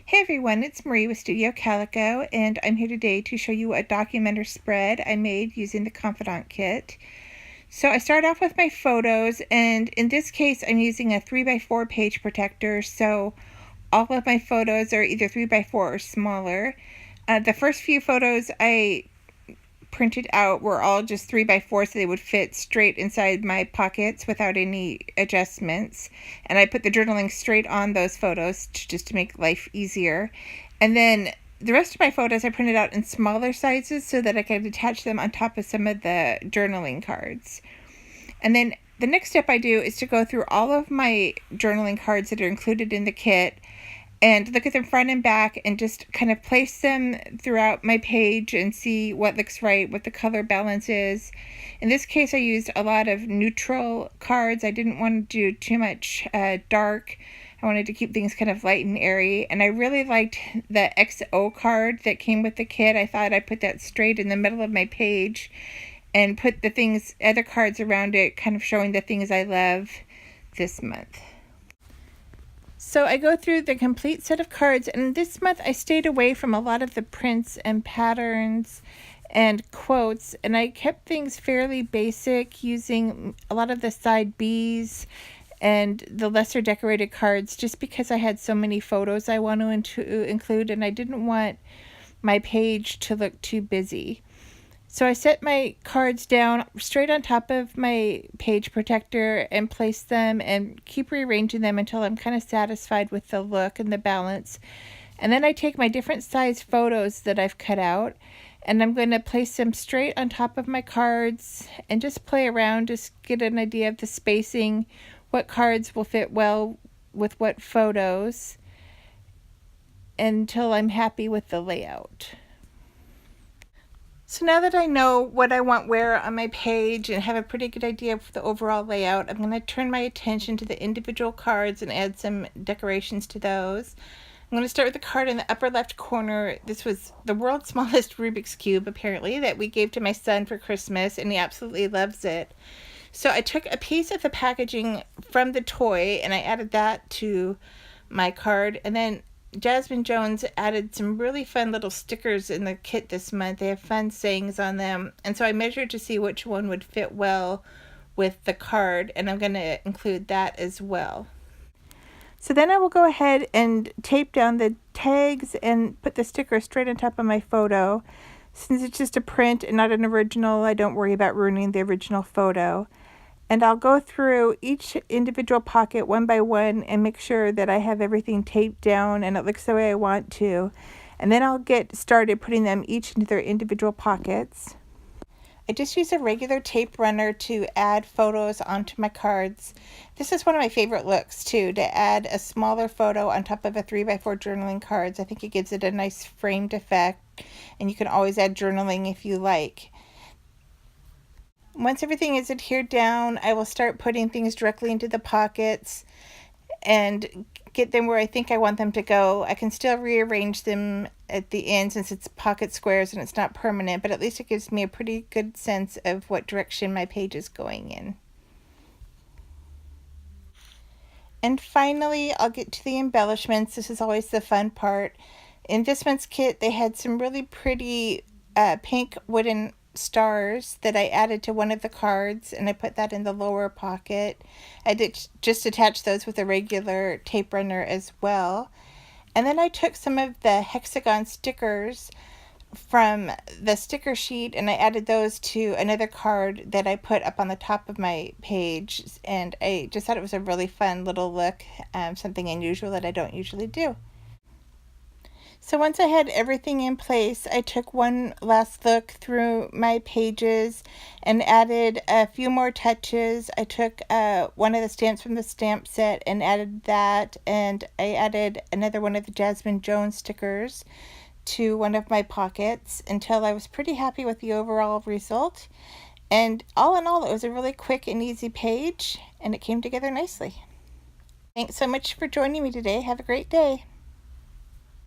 Hey everyone, it's Marie with Studio Calico, and I'm here today to show you a Documenter spread I made using the Confidant kit. So I start off with my photos, and in this case I'm using a 3x4 page protector, so all of my photos are either 3x4 or smaller. The first few photos I printed out were all just 3x4, so they would fit straight inside my pockets without any adjustments. And I put the journaling straight on those photos just to make life easier. And then the rest of my photos I printed out in smaller sizes so that I could attach them on top of some of the journaling cards. And then the next step I do is to go through all of my journaling cards that are included in the kit and look at them front and back and just kind of place them throughout my page and see what looks right, what the color balance is. In this case, I used a lot of neutral cards. I didn't want to do too much dark. I wanted to keep things kind of light and airy. And I really liked the XO card that came with the kit. I thought I'd put that straight in the middle of my page and put the other cards around it, kind of showing the things I love this month. So I go through the complete set of cards, and this month I stayed away from a lot of the prints and patterns and quotes, and I kept things fairly basic using a lot of the side Bs and the lesser decorated cards just because I had so many photos I want to include, and I didn't want my page to look too busy. So I set my cards down straight on top of my page protector and place them and keep rearranging them until I'm kind of satisfied with the look and the balance. And then I take my different size photos that I've cut out and I'm going to place them straight on top of my cards and just play around, just get an idea of the spacing, what cards will fit well with what photos, until I'm happy with the layout. So now that I know what I want where on my page and have a pretty good idea of the overall layout, I'm going to turn my attention to the individual cards and add some decorations to those. I'm going to start with the card in the upper left corner. This was the world's smallest Rubik's Cube, apparently, that we gave to my son for Christmas, and he absolutely loves it. So I took a piece of the packaging from the toy and I added that to my card, and then Jasmine Jones added some really fun little stickers in the kit this month. They have fun sayings on them, and so I measured to see which one would fit well with the card, and I'm going to include that as well. So then I will go ahead and tape down the tags and put the sticker straight on top of my photo. Since it's just a print and not an original, I don't worry about ruining the original photo. And I'll go through each individual pocket one by one and make sure that I have everything taped down and it looks the way I want to. And then I'll get started putting them each into their individual pockets. I just use a regular tape runner to add photos onto my cards. This is one of my favorite looks too, to add a smaller photo on top of a 3x4 journaling cards. I think it gives it a nice framed effect, and you can always add journaling if you like. Once everything is adhered down, I will start putting things directly into the pockets and get them where I think I want them to go. I can still rearrange them at the end since it's pocket squares and it's not permanent, but at least it gives me a pretty good sense of what direction my page is going in. And finally, I'll get to the embellishments. This is always the fun part. In this month's kit, they had some really pretty pink wooden stars that I added to one of the cards, and I put that in the lower pocket. I did just attach those with a regular tape runner as well. And then I took some of the hexagon stickers from the sticker sheet and I added those to another card that I put up on the top of my page, and I just thought it was a really fun little look, something unusual that I don't usually do. So once I had everything in place, I took one last look through my pages and added a few more touches. I took one of the stamps from the stamp set and added that, and I added another one of the Jasmine Jones stickers to one of my pockets until I was pretty happy with the overall result. And all in all, it was a really quick and easy page, and it came together nicely. Thanks so much for joining me today. Have a great day.